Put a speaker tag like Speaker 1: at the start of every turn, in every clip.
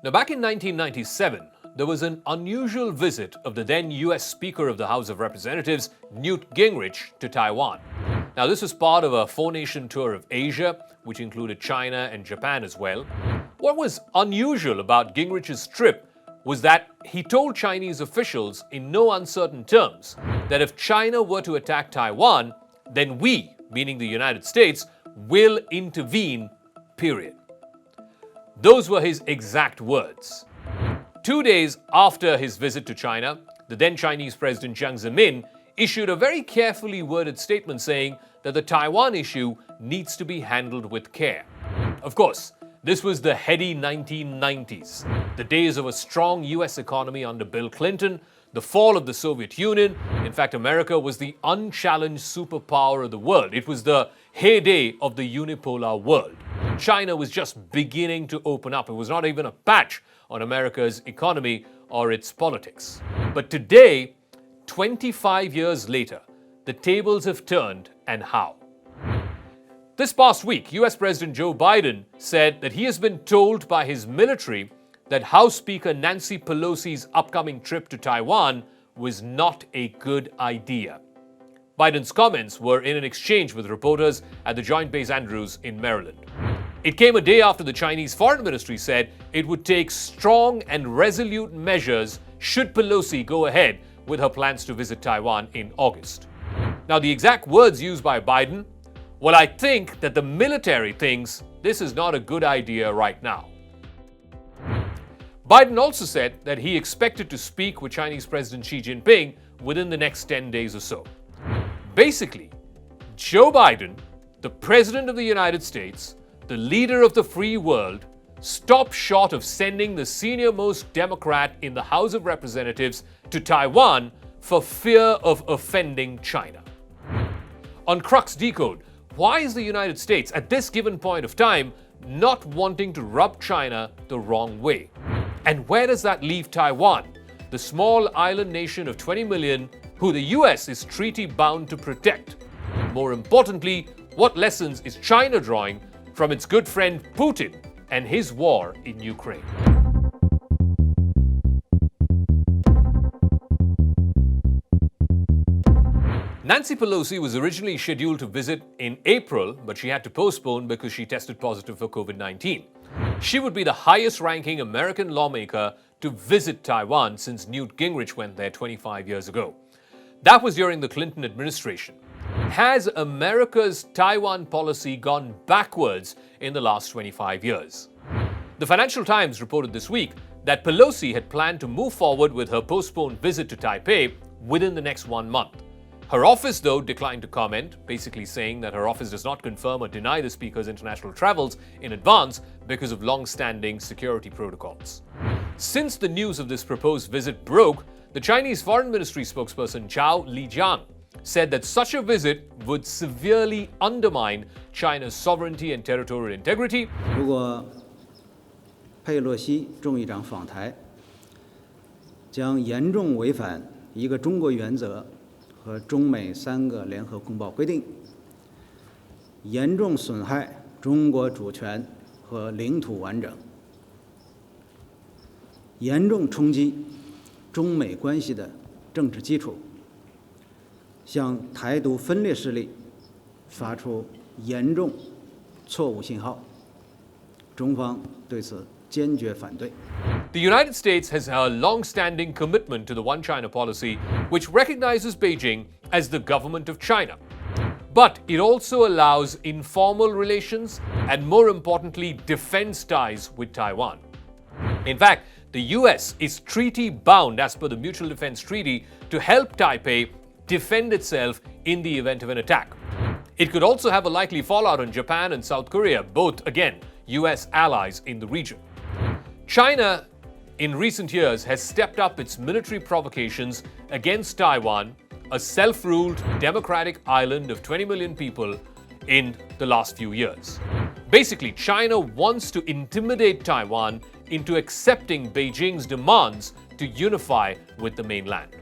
Speaker 1: Now, back in 1997, there was an unusual visit of the then US Speaker of the House of Representatives, Newt Gingrich, to Taiwan. Now, this was part of a four-nation tour of Asia, which included China and Japan as well. What was unusual about Gingrich's trip was that he told Chinese officials in no uncertain terms that if China were to attack Taiwan, then we, meaning the United States, will intervene, period. Those were his exact words. 2 days after his visit to China, the then Chinese President Jiang Zemin issued a very carefully worded statement saying that the Taiwan issue needs to be handled with care. Of course, this was the heady 1990s, the days of a strong US economy under Bill Clinton, the fall of the Soviet Union. In fact, America was the unchallenged superpower of the world. It was the heyday of the unipolar world. China was just beginning to open up. It was not even a patch on America's economy or its politics. But today, 25 years later, the tables have turned, and how? This past week, US President Joe Biden said that he has been told by his military that House Speaker Nancy Pelosi's upcoming trip to Taiwan was not a good idea. Biden's comments were in an exchange with reporters at the Joint Base Andrews in Maryland. It came a day after the Chinese Foreign Ministry said it would take strong and resolute measures should Pelosi go ahead with her plans to visit Taiwan in August. Now, the exact words used by Biden, well, I think that the military thinks this is not a good idea right now. Biden also said that he expected to speak with Chinese President Xi Jinping within the next 10 days or so. Basically, Joe Biden, the President of the United States, the leader of the free world, stopped short of sending the senior-most Democrat in the House of Representatives to Taiwan for fear of offending China. On Crux DeCode, why is the United States, at this given point of time, not wanting to rub China the wrong way? And where does that leave Taiwan, the small island nation of 20 million who the US is treaty-bound to protect? More importantly, what lessons is China drawing from its good friend Putin and his war in Ukraine? Nancy Pelosi was originally scheduled to visit in April, but she had to postpone because she tested positive for COVID-19. She would be the highest-ranking American lawmaker to visit Taiwan since Newt Gingrich went there 25 years ago. That was during the Clinton administration. Has America's Taiwan policy gone backwards in the last 25 years? The Financial Times reported this week that Pelosi had planned to move forward with her postponed visit to Taipei within the next 1 month. Her office, though, declined to comment, basically saying that her office does not confirm or deny the speaker's international travels in advance because of long-standing security protocols. Since the news of this proposed visit broke, the Chinese Foreign Ministry spokesperson Zhao Lijiang said that such a visit would severely undermine China's sovereignty and territorial integrity.
Speaker 2: 如果佩洛西众议长访台，将严重违反一个中国原则和中美3个联合公报规定，严重损害中国主权和领土完整，严重冲击中美关系的政治基础，向台独分裂势力发出严重错误信号，中方对此坚决反对。
Speaker 1: The United States has a long-standing commitment to the One China policy, which recognizes Beijing as the government of China. But it also allows informal relations and, more importantly, defense ties with Taiwan. In fact, the US is treaty-bound as per the Mutual Defense Treaty to help Taipei defend itself in the event of an attack. It could also have a likely fallout on Japan and South Korea, both, again, US allies in the region. China, in recent years, has stepped up its military provocations against Taiwan, a self-ruled democratic island of 20 million people, in the last few years. Basically, China wants to intimidate Taiwan into accepting Beijing's demands to unify with the mainland.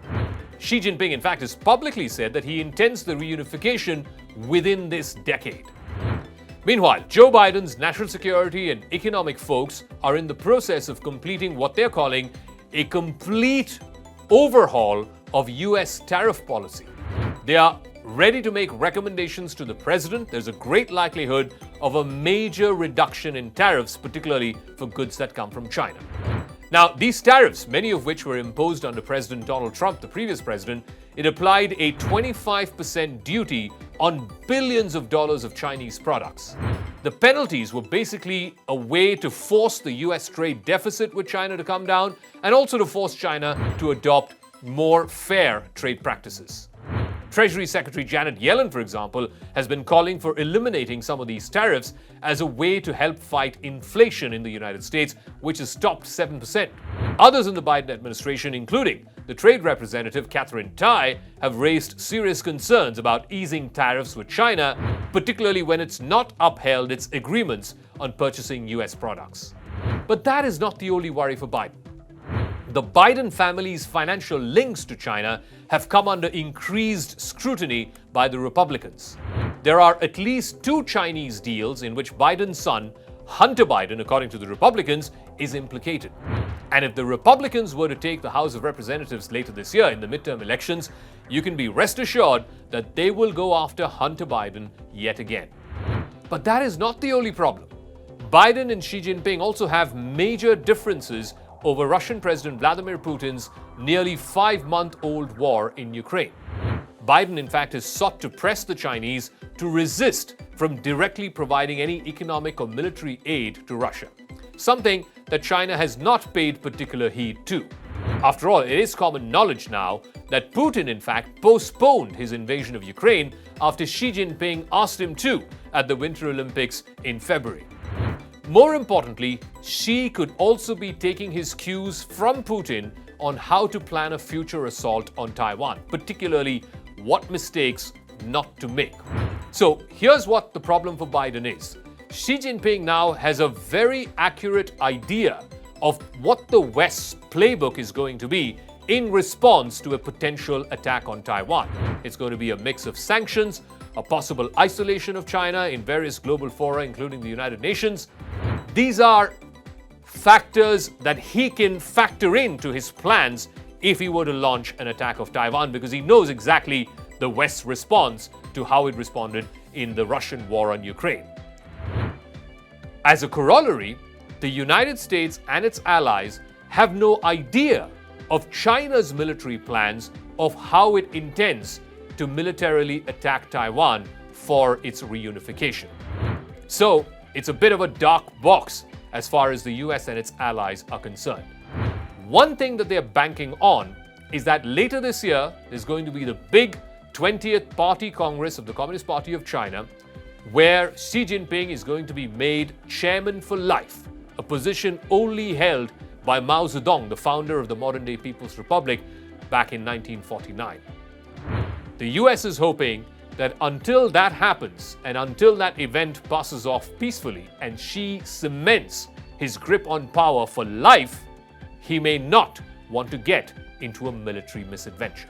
Speaker 1: Xi Jinping, in fact, has publicly said that he intends the reunification within this decade. Meanwhile, Joe Biden's national security and economic folks are in the process of completing what they're calling a complete overhaul of US tariff policy. They are ready to make recommendations to the president. There's a great likelihood of a major reduction in tariffs, particularly for goods that come from China. Now, these tariffs, many of which were imposed under President Donald Trump, the previous president, it applied a 25% duty on billions of dollars of Chinese products. The penalties were basically a way to force the US trade deficit with China to come down and also to force China to adopt more fair trade practices. Treasury Secretary Janet Yellen, for example, has been calling for eliminating some of these tariffs as a way to help fight inflation in the United States, which has topped 7%. Others in the Biden administration, including the Trade Representative Katherine Tai, have raised serious concerns about easing tariffs with China, particularly when it's not upheld its agreements on purchasing US products. But that is not the only worry for Biden. The Biden family's financial links to China have come under increased scrutiny by the Republicans. There are at least 2 Chinese deals in which Biden's son, Hunter Biden, according to the Republicans, is implicated. And if the Republicans were to take the House of Representatives later this year in the midterm elections, you can be rest assured that they will go after Hunter Biden yet again. But that is not the only problem. Biden and Xi Jinping also have major differences over Russian President Vladimir Putin's nearly 5-month-old war in Ukraine. Biden, in fact, has sought to press the Chinese to resist from directly providing any economic or military aid to Russia, something that China has not paid particular heed to. After all, it is common knowledge now that Putin, in fact, postponed his invasion of Ukraine after Xi Jinping asked him to at the Winter Olympics in February. More importantly, Xi could also be taking his cues from Putin on how to plan a future assault on Taiwan, particularly what mistakes not to make. So here's what the problem for Biden is. Xi Jinping now has a very accurate idea of what the West's playbook is going to be in response to a potential attack on Taiwan. It's going to be a mix of sanctions, a possible isolation of China in various global fora, including the United Nations. These are factors that he can factor into his plans if he were to launch an attack of Taiwan, because he knows exactly the West's response to how it responded in the Russian war on Ukraine. As a corollary, the United States and its allies have no idea of China's military plans of how it intends to militarily attack Taiwan for its reunification. So, it's a bit of a dark box as far as the US and its allies are concerned. One thing that they're banking on is that later this year, there's going to be the big 20th Party Congress of the Communist Party of China, where Xi Jinping is going to be made chairman for life, a position only held by Mao Zedong, the founder of the modern-day People's Republic, back in 1949. The US is hoping that until that happens and until that event passes off peacefully and Xi cements his grip on power for life, he may not want to get into a military misadventure.